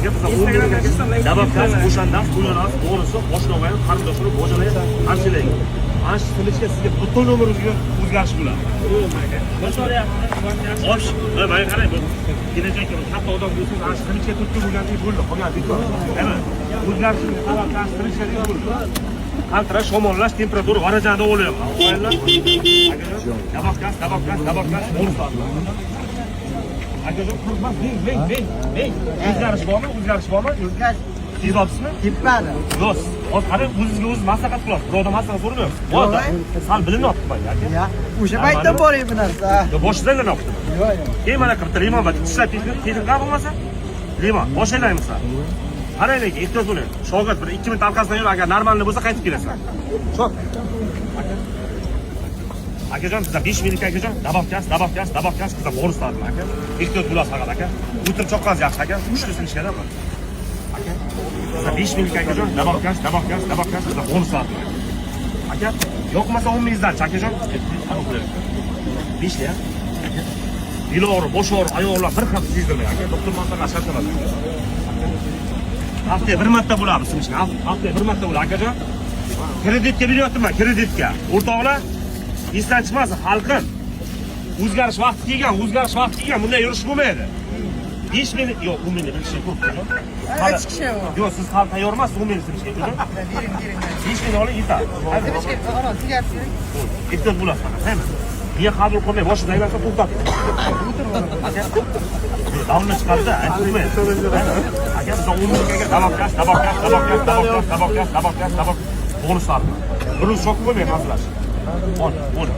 Dabaqas, o'shandan qo'yamiz, to'g'risi boshlovgan qarindoshlar bojalar hamshiraydi. Ana shu qilishga sizga butun umringizga o'zgarish bo'ladi. Xo'sh, mana qarang bu. Kelajakda katta odam bo'lsangiz, ana shu qilishga turtki bo'lgandek bo'ldi. Qolgan bitta. Mana o'zgarishni sababdan qilishga bo'ldi. Qantira shamollash, temperatura darajada o'lyapti. Dabaqas, akajon qo'rqmas, beng. O'zgarish bormi? O'zgarish. Sizobsizmi? Tepadi. Do'st, hozir qarang, o'zingizga o'zingiz maslahat qilasiz. Birovdan maslahat so'ramayapsiz. Hozir sal bilinyapti mana aka. Ya, o'sha paytda boring bu narsa. Boshingizdan aylanayapti. Yo'q. Keyin mana qilib limon va tishlab keyin bo'lmasa, limon boshlaymiz. Qarang, ehtiyot bo'ling. Shogird bir 2 minut orqasidan yur, agar normalniy bo'lsa qaytib kelasan. Cho'q. Akajon, sizlar 5 minut akajon, dabaqkas, sizlar bonuslarmi aka? Ehtiyot bo'lasiz faqat aka. O'tirib choqqangiz yaxshi aka. 3 ta silishgan aka. Aka, sizlar 5 minut akajon, dabaqkas, sizlar bonuslarmi aka? Yo'qmasa 10 mingdan akajon. 5 ta. Dilori, bosh og'riq, oyoqlar bir xil sezdirmay aka. Doktor maslahat shart-sharoit. Haftaga bir marta bo'ladi silishni. Haftaga bir marta bo'ladi akajon. Kreditga beryapman, kreditga. O'rtoqlar, esdan chiqmasin, xalqim. O'zgarish vaqti kelgan, bunday yurish bo'lmaydi. 5 minut, yo'q, 10 minut bilishga ko'p. Hech kishi yo'q. Yo'q, siz hali tayyor emas, 10 minut silishga. Bering. 5 minut oling, yetadi. Silishga ora tegasiz. Ehtiyot bo'lasiz faqat, haymi? Miya qabul qilmay, boshida aylansa to'xtatib. Aka, davlat chiqadi-da, aytmaydi. Aka, biz 10 minutga dabaqkas, bonuslar. Buni shok bo'lmay hazırlash. Bo'l.